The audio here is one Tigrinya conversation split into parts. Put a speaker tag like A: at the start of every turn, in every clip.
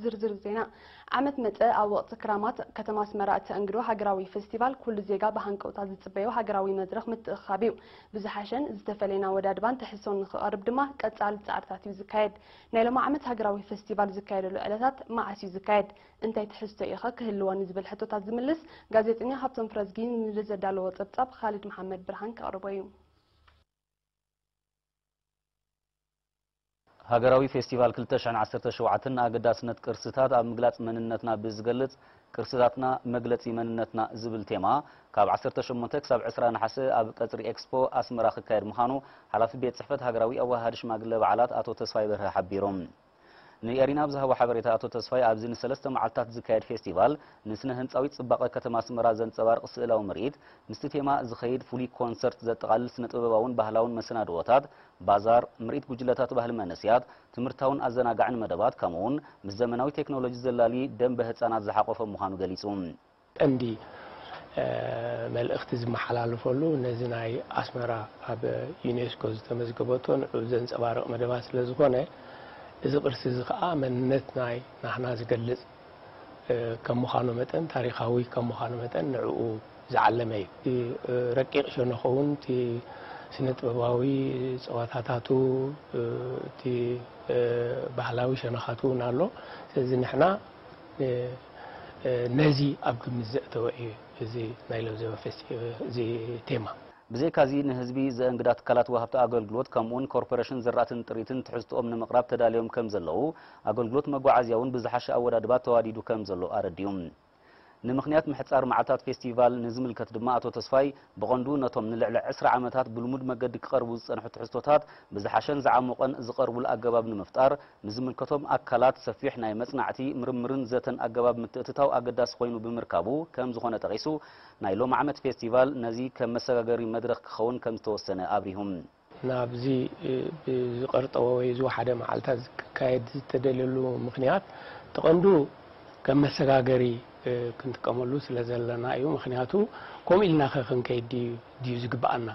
A: زرزر زينا عمت متى أو وقت كرامات كتما سمراء تأنجرو هجراوي فيستيفال كل زيجا بهنكو تازي تبيو هجراوي مدرخ متخابيو بزحشن زتفلينا ودادبان تحسون قرب دما كتسال تعرتاتي زكايد نيلو ما عمت هجراوي فيستيفال زكايد الألات ما عسي زكايد انت تحسوا إخا كهلوان نزبل حتى تازملس غازيتني هابتن فرزجين لزدالو وطبطب خالد محمد برهان كأربايو
B: هاجراوي فيستيفال كلتشان عصرت شوعتنا أقداسنت كرستات أو مجلات مننتنا بزجلت كرستاتنا مجلتي مننتنا زبل تيما كاب عصرت شمونتك 7 حسه أب قطري إكسبو أسمراخ كاير مخانو على في بيت صحفة هاجراوي أو هادش مجلة بعلات أتو تصفي برها حبيرهم نيارينا بزها وحبريتا أتو تصفي أبزين سلسة معلتات زكاير فيستيفال نسنه هنت أويت سباقة كتما سمرازن صبار قصيلة ومريد نستتيما زخيد فولي كونسرت ذات غال سنة أبواون بهلاون مسنا دواتات بازار مريد جوجلاتات بهل منسيات تمرتاون أزناقعن مدبات كمون بالزمناوي تكنولوجي زلالي دم بهتسانات زحاقو فمخانو قليسون
C: عندي ملأخت زمحلال فلو نزناي أسمرا أب يونسكو زتمزقبوتون زنس أبارق مدبات لزغونة إذا قرسي زغاء منتناي نحنا زقلز كم مخانو متن تاريخاوي كم مخانو متن نعو زعلمي رقيق شنخون تي سنة بواوي صواتاتاتو تي بحلاوي شنخاتو نالو سيزي نحنا نزي أبقى مزقتو زي نايلو زي تيما
B: بزي كازي نهزبي زي انقدات كالات وهبت أقلقلوت كمون كوربوريشن زراتن تريتن تحزتو من مقراب تداليوم كم زلو أقلقلوت مقوعزيون بزحش أولا دبات تواديدو كم زلو أرديوم نمخنيات محصار معتات فيستيفال نزم الكتدما أتو تصفاي بغندو نتوم نلعل 10 عامات بالمود مقد قربو صنحو تحزتوتات بزحشن زعمقن زقربو الأقباب نمفتار نزم الكتوم أكلات سفيح ناي مصنعتي مرمرن زتن أقباب متأتتاو أقداس خوينو بمركابو كم زخونه تغيسو نايلو معمت فيستيفال نزي كم مسغغري مدرخ خون كم توسنه أبريهم
C: نابزي بزقرطو ويزو حدا معلتاز كايد تدللو مخنيات تقندو كم مسغغري كنت كملو سلازلنا أيو مخنياتو كم إلنا خن كيدي زقبأنا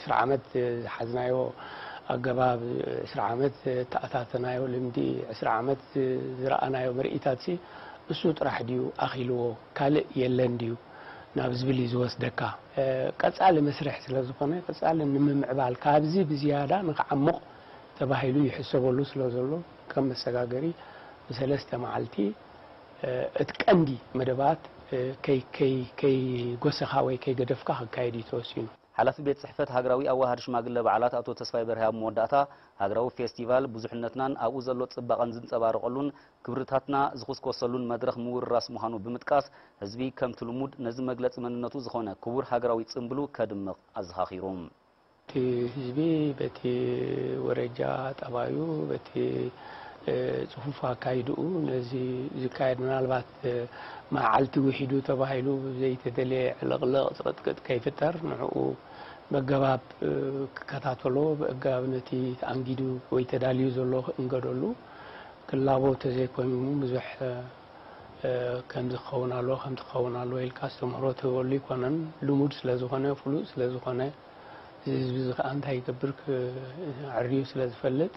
C: سرعمت حزنايو أجباب سرعمت تأثاتنايو لمدي سرعمت زرعنايو مرئيتاتي الصوت راح ديو أخيلو كال يلنديو نابز بلي زوس دكا قصال مسرح سلازقونه قصال نممعبال كابزي بزياده نقعمق تباهيلو يحسبولو سلازلو كم مسغاغري بسلسته معلتي اتقندي مدبات كي غسخا وي كي غدفكا حكايدي توسينو
B: حلف بيت صحفة هاجراوي أو هرش ماجل بعلات أتو تصفي برهاب موداتا هاجراوي فيستيفال بزحنتنا أو زلوت صباقن زن صبارقلون كبرتاتنا زخوس كوصلون مدرخ مور راس مهانو بمتكاس هزبي كم تلمود نزم مجلس مننتو زخونه كبر هاجراوي تصنبلو كدمق أزهاخيروم
C: تي هزبي بتي ورجا تبايو بتي صفوفا كايدو نزي زكايد منالبات مع علتي وحيدو تباهيلو زي تدلي علق صدقت كيفتر نعو بقباب كتاتولو بقابنتي تأنجيدو ويتداليو زلو انقدولو كلابو تزيكوين مزح كم تخونا لو خم تخونا لو الكاستم هروتو ولي كونن لمود سلازخونه فلوس سلازخونه زي أنت هاي كبرك عريو سلازفلت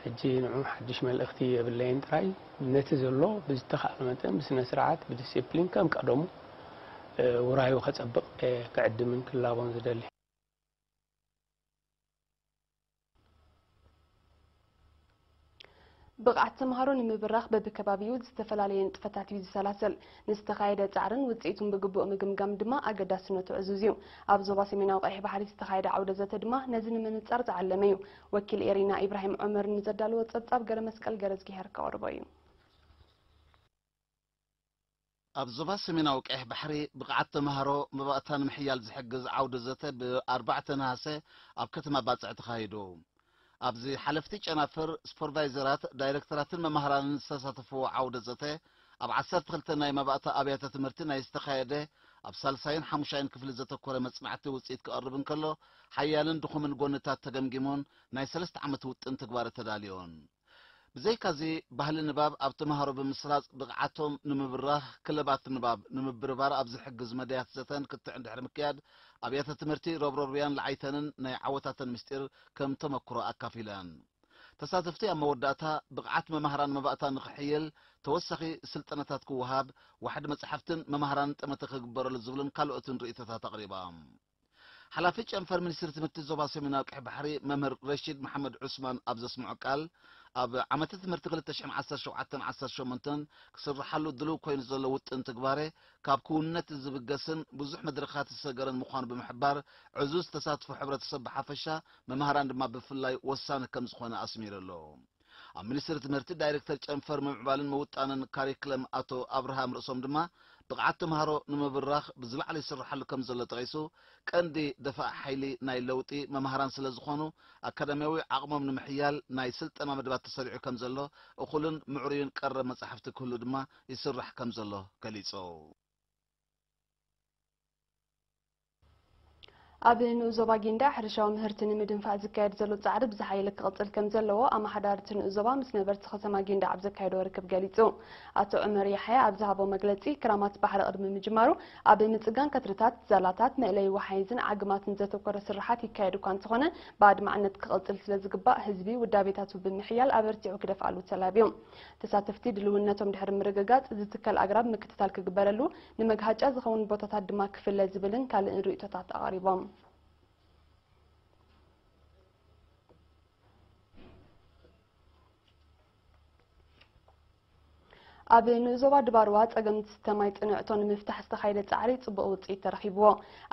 C: حجي نعم حدش ملأختي باللين تراي نتزلو بزتخال متن بسنة سرعات بديسيبلين كم قدمو ورايو خصبق كعد من كلابون زدلي
A: بقعت تمهارون مبرخ ببكبابيو زتفلالين تفتاتيو زسلاسل نستخايدة تعرن وزيتون بقبوء مقمقام دما أقداسنو تعزوزيو أبزوبا سمينا وقايح بحري استخايدة عودة زت دما نزن من نتسارت علميو وكيل إيرينا إبراهيم عمر نزدالو وتصبصاب قرمسكال قرزكي هركا وربايو
D: أبزوبا سمينا وقايح بحري بقعت تمهارو مبقتان محيال زحقز عودة زت ب4 نهاسة أبكتما باtsع تخايدو أبزي حلفتي جنافر سوبرفايزرات دايركتوراتن ممهران ساساتفو عودة زته أب 10 ناي مبعتا أبيات تمرتنا يستخايده أب سالساين حمشاين كفل زته كورة مسمعتي وصيت كقربن كله حيالن دخومن قونتات تجمجمون ناي 3 عمت وطن تكبار تداليون بزي كازي بهل النباب أب تمهرو بمسراز بقعتهم نمبراه كلبات النباب نمبربار أبزي حقز مديات زتن كنت عند حرمكياد أبيات تمرتي روبروبيان لعيتنن ناي عوتاتن مستير كم تمكرو أكافيلان ተሳተፍቲ ኣብ መወዳእታ ብቕዓት መማህራን መባእታ ንኽሕየል ተወሳኺ ስልጠናታት ክወሃብ ዋሕዲ መጽሓፍትን መማህራን ጠመተ ክግበረሉ ዝብልን ካልኦትን ርእይቶታት ኣቕሪባ ሓላፊ ጨንፈር ሚኒስትሪ ትምህርቲ ዞባ ሰሜናዊ ቀይሕ ባሕሪ መምህር ረሺድ መሐመድ ዑስማን ኣብ ዘስምዖ ቃል ኣብ ዓመተ ትምህርቲ 2017-18 ክስርሓሉ ድልው ኮይኑ ዘሎ ውጥን ተግባሬ ካብ ክውንነት ዝብገስን ብዙሕ መድረኻት ዝሰገረን ምዃኑ ብምሕባር ዕዙዝ ተሳትፎ ሕብረተሰብ ብሓፈሻ መማህራን ድማ ብፍላይ ወሳኒ ከም ዝኾነ ኣስሚሩ ኣሎ ኣብ ሚኒስትሪ ትምህርቲ ዳይሬክተር ጨንፈር ምዕባልን ምውጣንን ካሪክለም ኣቶ ኣብርሃም ርእሶም ድማ ብቕዓት ተምሃሮ ንምብራኽ ብዝላዕለ ይስርሓሉ ከም ዘሎ ጠቒሱ ቀንዲ ደፋእ ሓይሊ ናይ ለውጢ መማህራን ስለ ዝኾኑ ኣካዳሚያዊ ዓቕሞም ንምሕያል ናይ ስልጠና መደባት ተሰሪዑ ከም ዘሎ እኹልን ምዕሩይን ቀረብ መጻሕፍቲ ክህሉ ድማ ይስራሕ ከም ዘሎ ገሊጹ
A: ኣብ ንዞባ ጊንዳ ሕርሻዊ ምህርቲ ንምድንፋዕ ዝካየድ ዘሎ ጻዕሪ ብዝሓይለ ክቕጽል ከም ዘለዎ ኣማሓዳርቲ ንዞባ ምስ ነበርቲ ከተማ ጊንዳ ኣብ ዘካየዶ ርክብ ገሊጹ ኣቶ ዑመር ያሕያ ኣብ ዝሃቦ መግለጺ ክራማት ባሕሪ ቅድሚ ምጅማሩ ኣብ ምጽጋን ከትርታት ዛላታት መእለይ ወሓይዝን ዓግማትን ዘተኮረ ስራሓት ይካየድ እኳ እንተኾነ ብኣድማዕነት ክቕጽል ስለ ዝግባእ ህዝቢ ውዳቤታቱ ብምሕያል ኣበርቲዑ ክደፍኣሉ ተላብዮም ተሳተፍቲ ድልውነቶም ድሕሪ ምርግጋጽ ዝትከል ኣግራብ ምክትታል ክግበረሉ ንመግሃጫ ዝኸውን ቦታታት ድማ ክፍለ ዝብልን ካልእ ርእይቶታት ኣቕሪቦም ኣብ ንዞባ ድባርዋ ጸገምቲ ዝተማይ ጽንዕቶ ንምፍታሕ ዝተኻየደ ጻዕሪ ጽቡቕ ውጽኢት ተረኺብዎ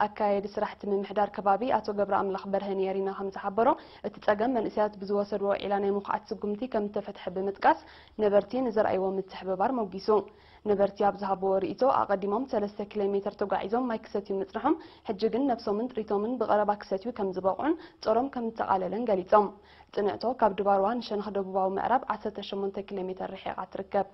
A: ኣካየዲ ስራሕቲ ምምሕዳር ከባቢ ኣቶ ገብረ ኣምላኽ በርሀን የሪና ከም ዝሓበሮ እቲ ጸገም መንእሰያት ብዝወሰድዎ ዒላ ናይ ምኹዓት ስጉምቲ ከም ተፈትሐ ብምጥቃስ ነበርቲ ንዘርኣይዎ ምትሕብባር መጊሱ ነበርቲ ኣብ ዝሃብዎ ርእይቶ ኣቐዲሞም 3 ኪሎ ሜትር ተጓዒዞም ማይ ክሰትዩ ምጽንሖም ሕጂ ግን ነፍሶምን ጥሪቶምን ብቐረባ ክሰትዩ ከም ዝበቕዑን ጾሮም ከም ዝተቓለለን ገሊጾም ጽንዕቶ ካብ ድባርዋ ንሸነኽ ደቡባዊ ምዕራብ 18 ኪሎ ሜትር ርሒቓ ትርከብ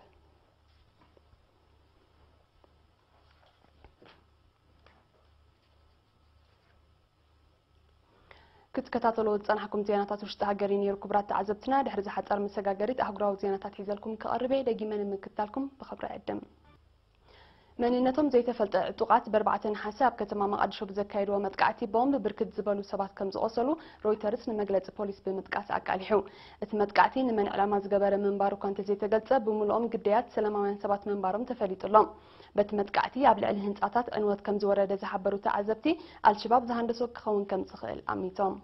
A: ክትከታተሉ ዝጸናሕኩም ዜናታት ውሽጢ ሃገር ነይሩ ክቡራት ተዓዘብትና ድሕሪ ዝሓፀር መሰጋገሪት ኣህጉራዊ ዜናታት ሒዘልኩም ክቐርብ ደጊመን ምክትታልኩም ብኽብሪ ዕድም መንነቶም ዘይተፈልጠ ዕጡቃት በ4 ነሓሰ ኣብ ከተማ መቃዲሾ ብዘካየድዎ መጥቃዕቲ ቦምብ ብርክት ዝበሉ ሰባት ከም ዝቆሰሉ ሮይተርስ ንመግለፂ ፖሊስ ብምጥቃስ ኣቃሊሑ እቲ መጥቃዕቲ ንመን ዕላማ ዝገበረ ምንባሩ እኳ እንተዘይተገልጸ ብምልኦም ግዳያት ሰላማውያን ሰባት ምንባሮም ተፈሊጡሎም በቲ መጥቃዕቲ ኣብ ልዕሊ ህንጻታት ዕንወት ከም ዝወረደ ዝሓበሩ ተዓዘብቲ አልሸባብ ዝሃንደሶ ክኸውን ከም ዝኽእል ኣሚቶም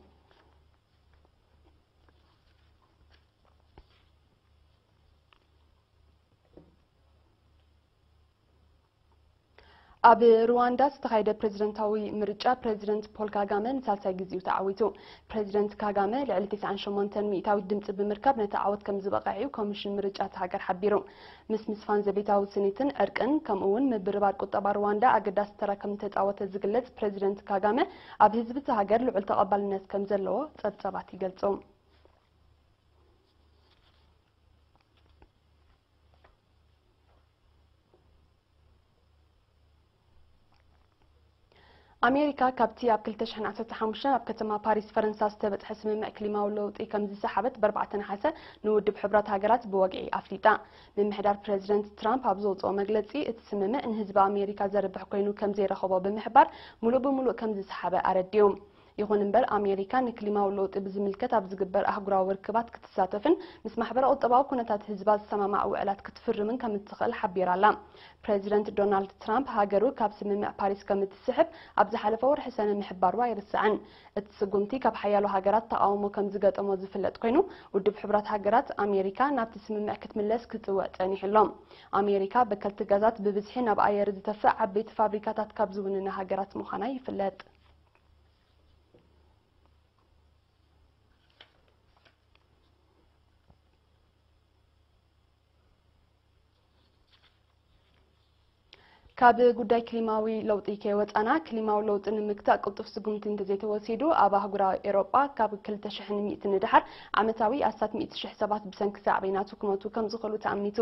A: ኣብ ሩዋንዳ ዝተኻየደ ፕሬዝደንታዊ ምርጫ ፕሬዝደንት ፖል ካጋሜ ንሳልሳይ ግዚኡ ተዓዊቱ ፕሬዝደንት ካጋሜ ልዕሊ 98 ሚእታዊ ድምፂ ብምርካብ ነቲ ዓወት ከም ዝበቕዐ ኮሚሽን ምርጫ ሃገር ሓቢሩ ምስ ምስፋን ዘቤታዊ ስኒትን ዕርቅን ከምኡ ውን ምብርባር ቁጠባ ሩዋንዳ ኣገዳሲ ተራ ከም ተፃወተ ዝግለጽ ፕሬዝደንት ካጋሜ ኣብ ህዝቢ ሃገር ልዑል ተቐባልነት ከም ዘለዎ ጸብጸባት ይገልጹ ኣሜሪካ ካብቲ ኣብ 2015 ኣብ ከተማ ፓሪስ ፈረንሳ ዝተበጽሐ ስምምዕ ክሊማዊ ለውጢ ከም ዝሰሓበት ብ4 ነሓሰ ንውድብ ሕብራት ሃገራት ብወግዒ ኣፍሊጣ ምምሕዳር ፕሬዝደንት ትራምፕ ኣብ ዘውፅኦ መግለጺ እቲ ስምምዕ ንህዝቢ ኣሜሪካ ዘርብሕ ኮይኑ ከም ዘይረኸቦ ብምሕባር ሙሉእ ብምሉእ ከም ዝሰሓበ ኣረዲዩ ይኹን እምበር ኣሜሪካ ንክሊማዊ ለውጢ ብዝምልከት ኣብ ዝግበር ኣህጉራዊ ርክባት ክትሳተፍን ምስ ማሕበረ ቁጠባዊ ኩነታት ህዝባ ዝሰማማዕ ውዕላት ክትፍርምን ከም እትኽእል ሓቢራ ኣላ ፕሬዝደንት ዶናልድ ትራምፕ ሃገሩ ካብ ስምምዕ ፓሪስ ከም እትስሕብ ኣብ ዝሓለፈ ወርሒ ሰነ ምሕባሩ ኣይርስዕን እቲ ስጉምቲ ካብ ሓያሎ ሃገራት ተቃውሞ ከም ዝገጠሞ ዝፍለጥ ኮይኑ ውድብ ሕብራት ሃገራት ኣሜሪካ ናብቲ ስምምዕ ክትምለስ ክጽውዕ ጸኒሕሎም ኣሜሪካ በከልቲ ገዛት ብብዝሒ ናብ ኣየር ዝተፍዕ ዓበይቲ ፋብሪካታት ካብ ዝውንና ሃገራት ምዃና ይፍለጥ ካብ ጉዳይ ክሊማዊ ለውጢ ከወጻና ክሊማዊ ለውጢ ንምክታእ ቅልጡፍ ስጉምቲ እንተዘይተወሲዱ ኣብ ኣህጉራዊ ኤውሮጳ ካብ 2100 ንድሓር ዓመታዊ 100,000 ሰባት ብሰንኪ ሳዕቤናቱ ክመቱ ከም ዝኽእሉ ተኣሚቱ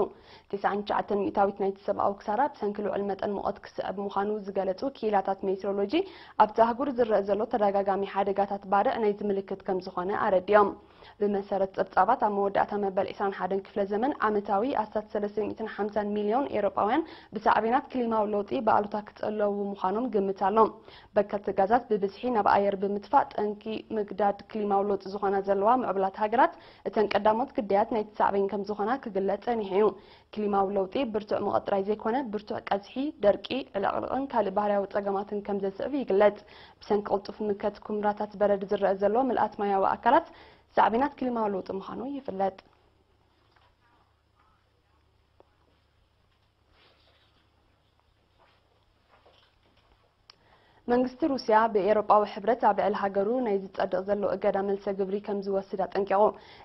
A: 99 ሚእታዊት ናይቲ ሰብኣዊ ክሳራ ብሰንኪ ልዑል መጠን ሙቐት ክስዕብ ምዃኑ ዝገለጹ ኪላታት ሜትሮሎጂ ኣብቲ ኣህጉር ዝረአ ዘሎ ተደጋጋሚ ሓደጋታት ባርዕ ናይ ዝምልክት ከም ዝኾነ ኣረዲዮም بمسارة ጸብጻባት ኣብ መወዳእታ መበል 21 ክፍለ ዘመን ዓመታዊ ኣስታት 350 ሚሊዮን ኤውሮጳውያን ብሳዕቤናት ክሊማዊ ለውጢ በኣሉታ ክጥለዉ ምዃኖም ግምታሎም በከት ጋዛት ብብዝሒ ናብ ኣየር ብምትፋእ ጠንቂ ምግዳድ ክሊማዊ ለውጢ ዝኾና ዘለዋ ምዕቡላት ሃገራት እተን ቀዳሞት ግዳያት ናይቲ ሳዕቤን ከም ዝኾና ክግለጽ ጸኒሑ ክሊማዊ ለውጢ ብርቱዕ መቐጥራይ ዘይኮነ ብርቱዕ ቀዝሒ ደርቂ ዕለቕልቕን ካልእ ባህርያዊ ጸገማትን ከም ዘስዕብ ይግለጽ ብሰንኪ ቅልጡፍ ምከት ኩምራታት በረድ ዝረአ ዘሎ ምልኣት ማያዊ ኣካላት ሳዕቤናት ክሊማዊ ለውጢ ምዃኑ ይፍለጥ መንግስቲ ሩስያ በኤሮጳዊ ሕብረት ኣብ ልዕሊ ሃገሩ ናይ ዝጸድቕ ዘሎ እገዳ መልሰ ግብሪ ከም ዝወስድ ኣጠንቂቑ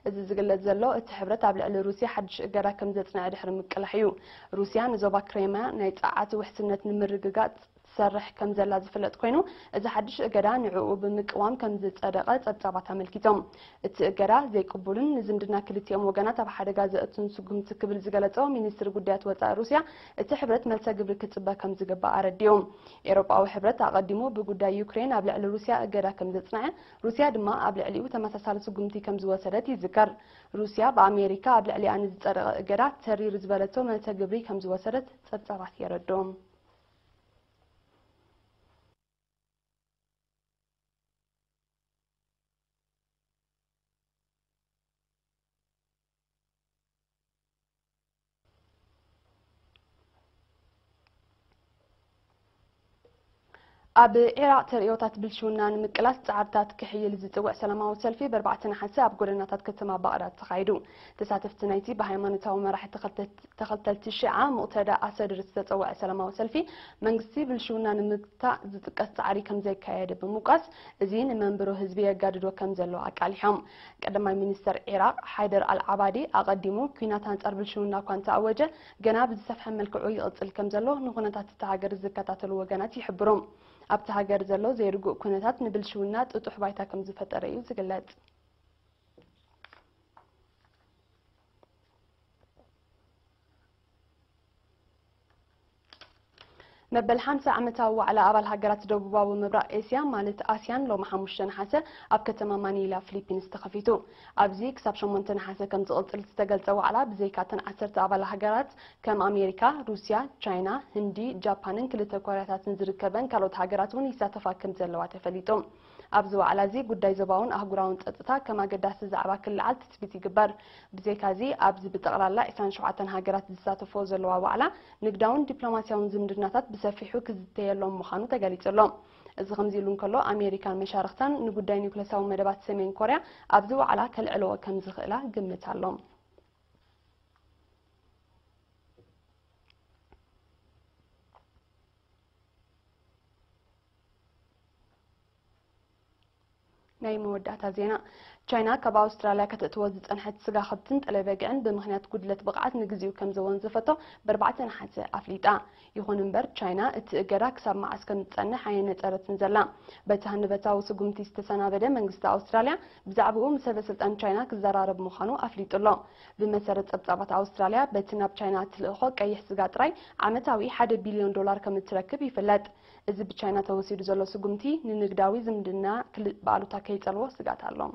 A: እዚ ዝግለጽ ዘሎ እቲ ሕብረት ኣብ ልዕሊ ሩስያ ሓድሽ እገዳ ከም ዘጽንዕ ድሕሪ ምቅላሕ እዩ ሩስያ ንዞባ ክሬምያ ናይ ጸዓቲ ውሕስነት ንምርግጋጽ ሰርሕ ከም ዘላ ዝፍለጥ ኮይኑ እዚ ሓድሽ እገዳ ንዕኡ ብምቅዋም ከም ዝጸደቐ ጸብጻባት ኣመልኪቶም እቲ እገዳ ዘይቅቡልን ንዝምድና ክልቲኦም ወገናት ኣብ ሓደጋ ዘእቱን ስጉምቲ ክብል ዝገለጸው ሚኒስትሪ ጉዳያት ወጻኢ ሩስያ እቲ ሕብረት መልሰ ግብሪ ክጽበ ከም ዝግባእ ኣረዲዮም ኤውሮጳዊ ሕብረት ኣቐዲሙ ብጉዳይ ዩክሬን ኣብ ልዕሊ ሩስያ እገዳ ከም ዘጽንዐ ሩስያ ድማ ኣብ ልዕሊኡ ተመሳሳሊ ስጉምቲ ከም ዝወሰደት ይዝከር ሩስያ በኣሜሪካ ኣብ ልዕሊኣ ንዝጸደቐ እገዳ ተሪር ዝበለቶ መልሰ ግብሪ ከም ዝወሰደት ጸብጻባት የረድኦም ኣብ ኢራቅ ተርእዮታት ብልሽውና ንምቅላስ ጻዕርታት ክሕይል ዝጽውዕ ሰላማዊ ሰልፊ ብ4 ነሓሰ ኣብ ጎደናታት ከተማ ባቕዳድ ተኻይዱ ተሳተፍቲ ናይቲ ብሃይማኖታዊ መራሒ ተኸተልቲ ሽዓ ሙቅተዳ ኣሰድር ዝተጸውዐ ሰላማዊ ሰልፊ መንግስቲ ብልሽውና ንምግታእ ዝጥቀስ ጻዕሪ ከም ዘይካየደ ብምቋስ እዚ ንመንበሮ ህዝቢ የጋድዶ ከም ዘሎ ኣቃሊሖም ቀዳማይ ሚኒስተር ኢራቅ ሃይደር አልዓባዲ ኣቀዲሙ ኩናት አንጻር ብልሽውና እኳ እንተኣወጀ ገና ብዝሰፍሐ መልክዑ ይቕጽል ከም ዘሎ ንኹነታት እቲ ሃገር ዝከታተሉ ወገናት ይሕብሮም ኣብቲ ሃገር ዘሎ ዘይርጉእ ኩነታት ንብልሽውና ጥጡሕ ባይታ ከም ዝፈጠረ እዩ ዝግለጽ መበል 50 ዓመታዊ ዋዕላ ኣባል ሃገራት ደቡባዊ ምብራቅ ኤስያ ማለት ኣስያን ሎም 5 ነሓሰ ኣብ ከተማ ማኒላ ፊሊፒንስ ተኸፊቱ ኣብዚ ክሳብ 8 ነሓሰ ከም ዝቕጽል ዝተገልጸ ዋዕላ ብዘይካተን 10 ኣባል ሃገራት ከም ኣሜሪካ ሩስያ ቻይና ህንዲ ጃፓንን ክልተ ኮርያታትን ዝርከበን ካልኦት ሃገራት እውን ይሳተፋ ከም ዘለዋ ተፈሊጦም ኣብዚ ዋዕላ እዚ ጉዳይ ዞባውን ኣህጉራውን ጸጥታ ከም ኣገዳሲ ዛዕባ ክልዓል ትጽቢት ይግበር ብዘይካዚ ኣብዚ ብጠቕላላ 27 ሃገራት ዝሳተፎ ዘለዋ ዋዕላ ንግዳውን ዲፕሎማስያውን ዝምድናታት ብሰፊሑ ክዝተየሎም ምዃኑ ተገሊጹሎም እዚ ከምዚ ኢሉ እንከሎ ኣሜሪካን መሻርክታን ንጉዳይ ኒውክለሳዊ መደባት ሰሜን ኮርያ ኣብዚ ዋዕላ ከልዕልዎ ከም ዝኽእላ ግምት ኣሎም ናይ መወዳእታ ዜና ቻይና ካብ ኣውስትራልያ ከተእትዎ ዝጸንሐት ስጋ ከብትን ጠለበግዕን ብምኽንያት ጉድለት ብቕዓት ንግዚኡ ከም ዘወንዘፈቶ ብ4 ነሓሰ ኣፍሊጣ ይኹን እምበር ቻይና እቲ እገዳ ክሳብ መዓስ ከም ዝጸንሕ ኣይነፀረትን ዘላ በቲ ሃንበታዊ ስጉምቲ ዝተሰናበደ መንግስቲ ኣውስትራልያ ብዛዕባኡ ምስ ሰበስልጣን ቻይና ክዘራረብ ምዃኑ ኣፍሊጡሎ ብመሰረት ጸብጻባት ኣውስትራልያ በቲ ናብ ቻይና ትልእኾ ቀይሕ ስጋ ጥራይ ዓመታዊ $1 ቢልዮን ከም እትረክብ ይፍለጥ እዚ ብቻይና ተወሲዱ ዘሎ ስጉምቲ ንንግዳዊ ዝምድና በኣሉታ ከይጸልዎ ስጋት ኣሎም